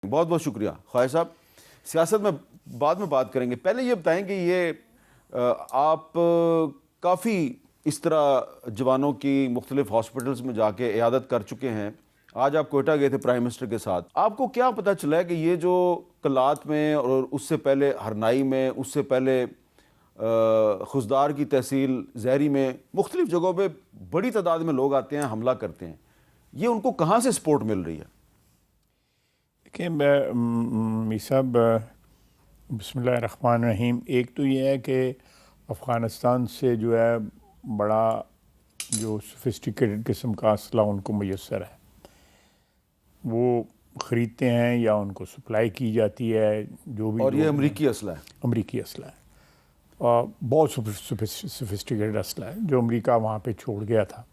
بہت بہت شکریہ خواجہ صاحب. سیاست میں بعد میں بات کریں گے. پہلے یہ بتائیں کہ یہ آپ کافی اس طرح جوانوں کی مختلف ہاسپٹلز میں جا کے عیادت کر چکے ہیں. آج آپ کوئٹہ گئے تھے پرائم منسٹر کے ساتھ. آپ کو کیا پتہ چلا ہے کہ یہ جو کلات میں اور اس سے پہلے ہرنائی میں، اس سے پہلے خزدار کی تحصیل زہری میں، مختلف جگہوں پہ بڑی تعداد میں لوگ آتے ہیں، حملہ کرتے ہیں، یہ ان کو کہاں سے سپورٹ مل رہی ہے؟ دیکھیں می صاحب، بسم اللہ الرحمن الرحیم. ایک تو یہ ہے کہ افغانستان سے جو ہے بڑا جو سوفسٹیکیٹڈ قسم کا اسلحہ ان کو میسر ہے، وہ خریدتے ہیں یا ان کو سپلائی کی جاتی ہے. جو بھی اور یہ لوگ امریکی اسلحہ ہے. امریکی اسلحہ ہے، بہت سوفسٹیکیٹڈ اسلحہ ہے جو امریکہ وہاں پہ چھوڑ گیا تھا.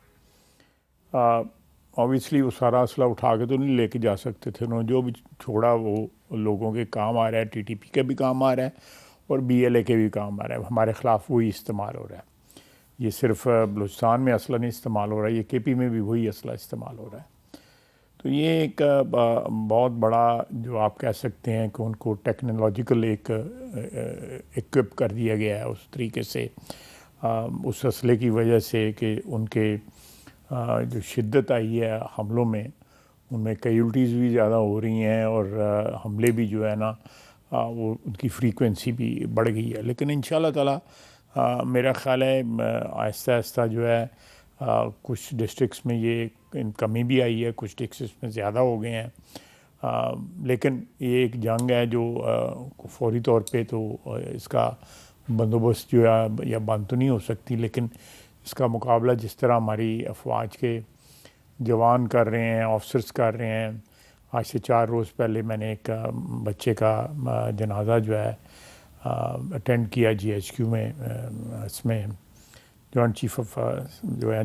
اوبیسلی وہ سارا اسلحہ اٹھا کے تو نہیں لے کے جا سکتے تھے، انہوں نے جو بھی چھوڑا وہ لوگوں کے کام آ رہا ہے، ٹی ٹی پی کے بھی کام آ رہا ہے اور بی ایل اے کے بھی کام آ رہا ہے. ہمارے خلاف وہی استعمال ہو رہا ہے. یہ صرف بلوچستان میں اسلحہ نہیں استعمال ہو رہا ہے، یہ کے پی میں بھی وہی اسلحہ استعمال ہو رہا ہے. تو یہ ایک بہت بڑا جو آپ کہہ سکتے ہیں کہ ان کو ٹیکنالوجیکل ایک اکوپ کر دیا گیا ہے اس طریقے سے، اس اسلحے کی وجہ سے کہ ان کے جو شدت آئی ہے حملوں میں، ان میں کیجولٹیز بھی زیادہ ہو رہی ہیں اور حملے بھی جو ہے نا وہ ان کی فریکوینسی بھی بڑھ گئی ہے. لیکن انشاءاللہ تعالی میرا خیال ہے آہستہ آہستہ جو ہے کچھ ڈسٹرکس میں یہ کمی بھی آئی ہے، کچھ ڈسٹرکس میں زیادہ ہو گئے ہیں. لیکن یہ ایک جنگ ہے جو فوری طور پہ تو اس کا بندوبست جو ہے یا بند تو نہیں ہو سکتی، لیکن اس کا مقابلہ جس طرح ہماری افواج کے جوان کر رہے ہیں، آفسرز کر رہے ہیں. آج سے 4 روز پہلے میں نے ایک بچے کا جنازہ جو ہے اٹینڈ کیا جی ایچ کیو میں، اس میں جوائنٹ چیف آف جو ہے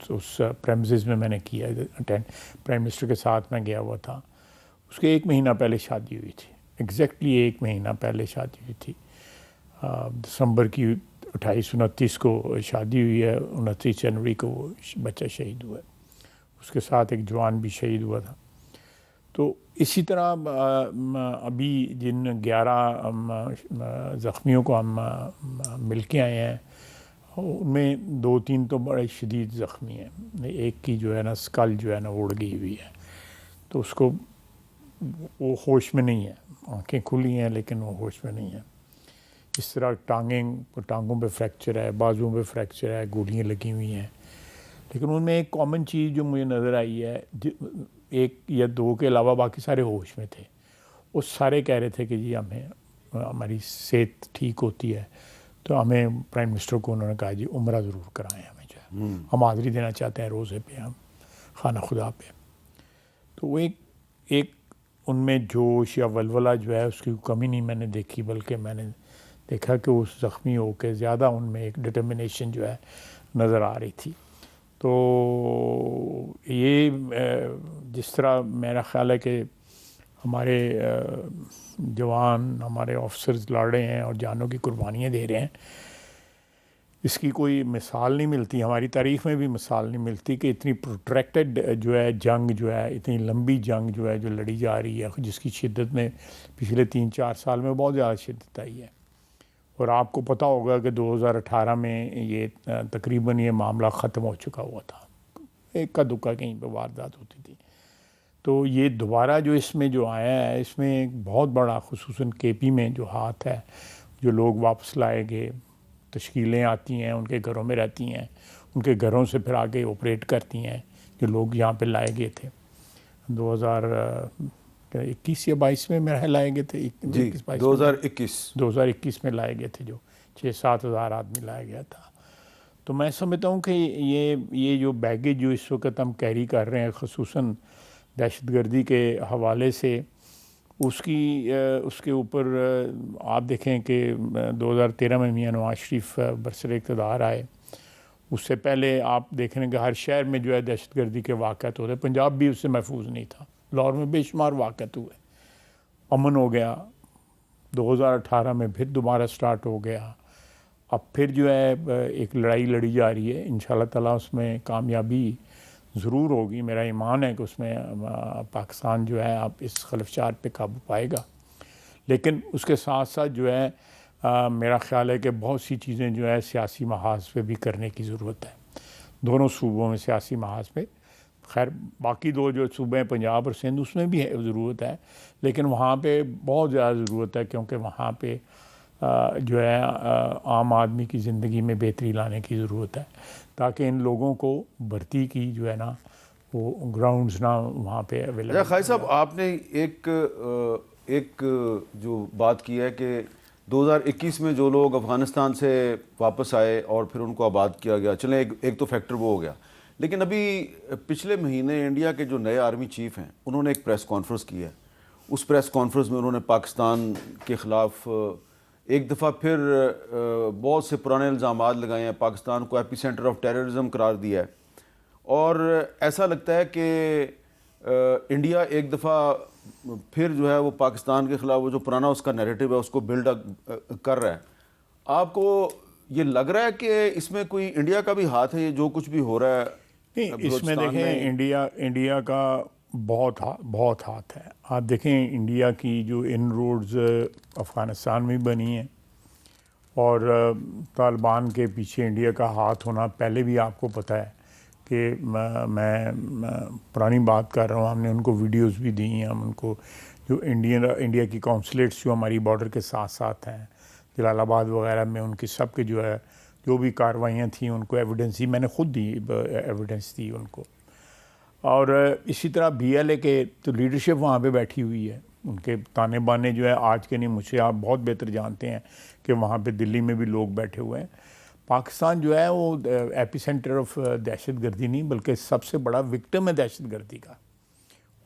اس پریمزز میں نے کیا اٹینڈ. پرائم منسٹر کے ساتھ میں گیا ہوا تھا. اس کے 1 مہینہ پہلے شادی ہوئی تھی، ایگزیکٹلی 1 مہینہ پہلے شادی ہوئی تھی. دسمبر کی 28-29 کو شادی ہوئی ہے، 29 جنوری کو وہ بچہ شہید ہوا ہے. اس کے ساتھ ایک جوان بھی شہید ہوا تھا. تو اسی طرح ابھی جن 11 زخمیوں کو ہم مل کے آئے ہیں، ان میں 2-3 تو بڑے شدید زخمی ہیں. ایک کی جو ہے نا اسکل جو ہے نا اڑ گئی ہوئی ہے، تو اس کو وہ ہوش میں نہیں ہے. آنکھیں کھلی ہیں لیکن وہ ہوش میں نہیں ہے. اس طرح ٹانگوں پہ فریکچر ہے، بازوؤں پہ فریکچر ہے، گولیاں لگی ہوئی ہیں. لیکن ان میں ایک کامن چیز جو مجھے نظر آئی ہے، 1 یا 2 کے علاوہ باقی سارے ہوش میں تھے. وہ سارے کہہ رہے تھے کہ جی ہماری صحت ٹھیک ہوتی ہے تو ہمیں پرائم منسٹر کو انہوں نے کہا جی عمرہ ضرور کرائیں ہمیں، جو ہے ہم حاضری دینا چاہتے ہیں روزے پہ، ہم خانہ خدا پہ. تو وہ ایک ان میں جوش یا ولولہ جو ہے اس کی کمی نہیں میں نے دیکھی، بلکہ میں نے دیکھا کہ اس زخمی ہو کے زیادہ ان میں ایک ڈٹرمنیشن جو ہے نظر آ رہی تھی. تو یہ جس طرح میرا خیال ہے کہ ہمارے جوان، ہمارے آفسرز لڑ رہے ہیں اور جانوں کی قربانیاں دے رہے ہیں، اس کی کوئی مثال نہیں ملتی. ہماری تاریخ میں بھی مثال نہیں ملتی کہ اتنی پروٹریکٹڈ جو ہے جنگ جو ہے، اتنی لمبی جنگ جو ہے جو لڑی جا رہی ہے، جس کی شدت میں پچھلے 3-4 سال میں بہت زیادہ شدت آئی ہے. اور آپ کو پتہ ہوگا کہ 2018 میں یہ تقریباً یہ معاملہ ختم ہو چکا ہوا تھا، ایک کا دکا کہیں پہ واردات ہوتی تھی. تو یہ دوبارہ جو اس میں جو آیا ہے، اس میں ایک بہت بڑا خصوصاً کے پی میں جو ہاتھ ہے، جو لوگ واپس لائے گئے، تشکیلیں آتی ہیں ان کے گھروں میں رہتی ہیں، ان کے گھروں سے پھر آگے آپریٹ کرتی ہیں، جو لوگ یہاں پہ لائے گئے تھے 2021 یا 22 میں میرا لائے گئے تھے. جی 2021 میں لائے گئے تھے، جو 6-7 ہزار آدمی لایا گیا تھا. تو میں سمجھتا ہوں کہ یہ جو بیگیج جو اس وقت ہم کیری کر رہے ہیں، خصوصاً دہشت گردی کے حوالے سے، اس کے اوپر آپ دیکھیں کہ 2013 میں میاں نواز شریف برسر اقتدار آئے. اس سے پہلے آپ دیکھ رہے ہیں کہ ہر شہر میں جو ہے دہشت گردی کے واقعات ہوتے. پنجاب بھی اس سے محفوظ نہیں تھا، لاہور میں بے شمار واقعات ہوئے. امن ہو گیا، 2018 میں پھر دوبارہ سٹارٹ ہو گیا. اب پھر جو ہے ایک لڑائی لڑی جا رہی ہے، انشاءاللہ تعالیٰ اس میں کامیابی ضرور ہوگی. میرا ایمان ہے کہ اس میں پاکستان جو ہے اب اس خلفشات پہ قابو پائے گا. لیکن اس کے ساتھ ساتھ جو ہے میرا خیال ہے کہ بہت سی چیزیں جو ہے سیاسی محاذ پہ بھی کرنے کی ضرورت ہے دونوں صوبوں میں. سیاسی محاذ پہ خیر باقی دو جو صوبے ہیں پنجاب اور سندھ اس میں بھی ضرورت ہے, لیکن وہاں پہ بہت زیادہ ضرورت ہے کیونکہ وہاں پہ جو ہے عام آدمی کی زندگی میں بہتری لانے کی ضرورت ہے تاکہ ان لوگوں کو بھرتی کی جو ہے نا وہ گراؤنڈز نہ وہاں پہ اویلیبل. خالد صاحب, آپ نے ایک جو بات کی ہے کہ 2021 میں جو لوگ افغانستان سے واپس آئے اور پھر ان کو آباد کیا گیا, چلیں ایک تو فیکٹر وہ ہو گیا, لیکن ابھی پچھلے مہینے انڈیا کے جو نئے آرمی چیف ہیں انہوں نے ایک پریس کانفرنس کی ہے. اس پریس کانفرنس میں انہوں نے پاکستان کے خلاف ایک دفعہ پھر بہت سے پرانے الزامات لگائے ہیں, پاکستان کو ایپی سینٹر آف ٹیررزم قرار دیا ہے, اور ایسا لگتا ہے کہ انڈیا ایک دفعہ پھر جو ہے وہ پاکستان کے خلاف وہ جو پرانا اس کا نیریٹو ہے اس کو بلڈ کر رہا ہے. آپ کو یہ لگ رہا ہے کہ اس میں کوئی انڈیا کا بھی ہاتھ ہے, یہ جو کچھ بھی ہو رہا ہے اس میں دیکھیں انڈیا کا بہت ہاتھ ہے. آپ دیکھیں انڈیا کی جو ان روڈز افغانستان میں بنی ہیں اور طالبان کے پیچھے انڈیا کا ہاتھ ہونا پہلے بھی آپ کو پتہ ہے کہ میں پرانی بات کر رہا ہوں, ہم نے ان کو ویڈیوز بھی دی ہیں, ہم ان کو جو انڈیا کی کونسلیٹس جو ہماری بارڈر کے ساتھ ساتھ ہیں جلال آباد وغیرہ میں, ان کی سب کے جو ہے جو بھی کارروائیاں تھیں ان کو ایویڈنس دی, میں نے خود دی ایویڈنس دی ان کو. اور اسی طرح بی ایل اے کے تو لیڈرشپ وہاں پہ بیٹھی ہوئی ہے, ان کے تانے بانے جو ہے آج کے نہیں, مجھ سے آپ بہت بہتر جانتے ہیں کہ وہاں پہ دلی میں بھی لوگ بیٹھے ہوئے ہیں. پاکستان جو ہے وہ ایپی سینٹر آف دہشت گردی نہیں بلکہ سب سے بڑا وکٹم ہے دہشت گردی کا,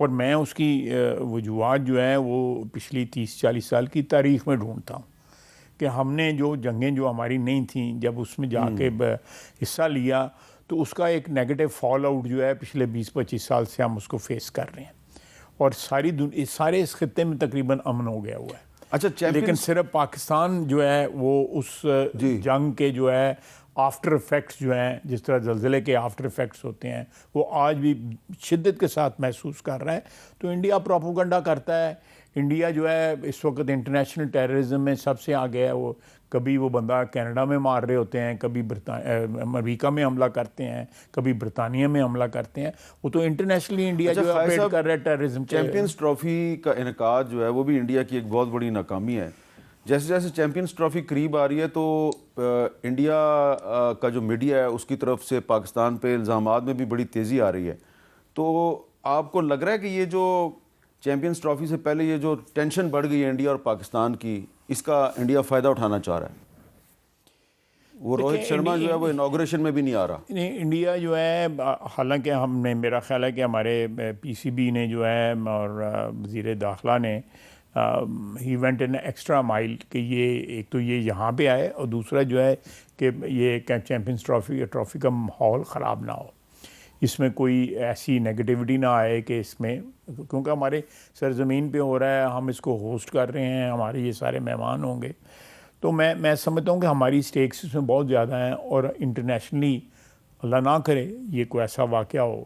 اور میں اس کی وجوہات جو ہے وہ پچھلی 30-40 سال کی تاریخ میں ڈھونڈتا ہوں کہ ہم نے جو جنگیں جو ہماری نہیں تھیں جب اس میں جا کے حصہ لیا تو اس کا ایک نیگیٹو فال آؤٹ جو ہے پچھلے 20-25 سال سے ہم اس کو فیس کر رہے ہیں, اور سارے اس خطے میں تقریباً امن ہو گیا ہوا ہے. اچھا, لیکن صرف پاکستان جو ہے وہ اس جنگ کے جو ہے آفٹر افیکٹس جو ہیں, جس طرح زلزلے کے آفٹر افیکٹس ہوتے ہیں, وہ آج بھی شدت کے ساتھ محسوس کر رہا ہے. تو انڈیا پروپیگنڈا کرتا ہے, انڈیا جو ہے اس وقت انٹرنیشنل ٹیررزم میں سب سے آگے ہے. وہ کبھی وہ بندہ کینیڈا میں مار رہے ہوتے ہیں, کبھی امریکہ میں حملہ کرتے ہیں, کبھی برطانیہ میں حملہ کرتے ہیں. وہ تو انٹرنیشنلی انڈیا جو ہے اپریٹ کر رہا ہے ٹیررزم. چیمپئنز ٹرافی کا انعقاد جو ہے وہ بھی انڈیا کی ایک بہت بڑی ناکامی ہے. جیسے جیسے چیمپئنز ٹرافی قریب آ رہی ہے تو انڈیا کا جو میڈیا ہے اس کی طرف سے پاکستان پہ الزامات میں بھی بڑی تیزی آ رہی ہے. تو آپ کو لگ رہا ہے کہ یہ جو چیمپئنز ٹرافی سے پہلے یہ جو ٹینشن بڑھ گئی ہے انڈیا اور پاکستان کی, اس کا انڈیا فائدہ اٹھانا چاہ رہا ہے؟ وہ روہت شرما جو ہے وہ انوگریشن میں بھی نہیں آ رہا. نہیں, انڈیا جو ہے حالانکہ ہم نے, میرا خیال ہے کہ ہمارے پی سی بی نے جو ہے اور وزیر داخلہ نے ہی وینٹ ان ایکسٹرا مائل کہ یہ ایک تو یہ یہاں پہ آئے, اور دوسرا جو ہے کہ یہ چیمپئنز ٹرافی کا ماحول خراب نہ ہو, اس میں کوئی ایسی نیگیٹیوٹی نہ آئے کہ اس میں, کیونکہ ہمارے سرزمین پہ ہو رہا ہے, ہم اس کو ہوسٹ کر رہے ہیں, ہمارے یہ سارے مہمان ہوں گے. تو میں سمجھتا ہوں کہ ہماری سٹیکس اس میں بہت زیادہ ہیں, اور انٹرنیشنلی اللہ نہ کرے یہ کوئی ایسا واقعہ ہو,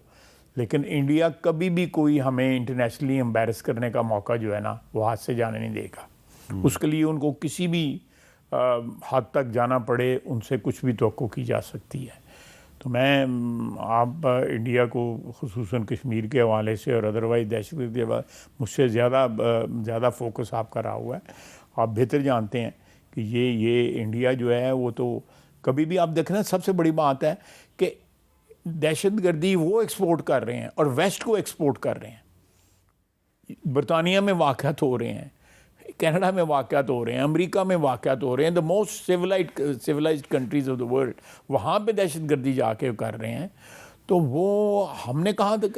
لیکن انڈیا کبھی بھی کوئی ہمیں انٹرنیشنلی امبیرس کرنے کا موقع جو ہے نا وہ ہاتھ سے جانے نہیں دے گا. اس کے لیے ان کو کسی بھی حد تک جانا پڑے, ان سے کچھ بھی توقع کی جا سکتی ہے. تو میں آپ انڈیا کو خصوصاً کشمیر کے حوالے سے اور ادروائز دہشت گردی کے حوالے مجھ سے زیادہ فوکس آپ کا رہا ہوا ہے. آپ بہتر جانتے ہیں کہ یہ انڈیا جو ہے وہ تو کبھی بھی آپ دیکھ رہے ہیں, سب سے بڑی بات ہے کہ دہشت گردی وہ ایکسپورٹ کر رہے ہیں اور ویسٹ کو ایکسپورٹ کر رہے ہیں. برطانیہ میں واقعات ہو رہے ہیں, کینیڈا میں واقعات ہو رہے ہیں, امریکہ میں واقعات ہو رہے ہیں, the most civilised countries of the world, وہاں پہ دہشت گردی جا کے کر رہے ہیں. تو وہ ہم نے کہاں تک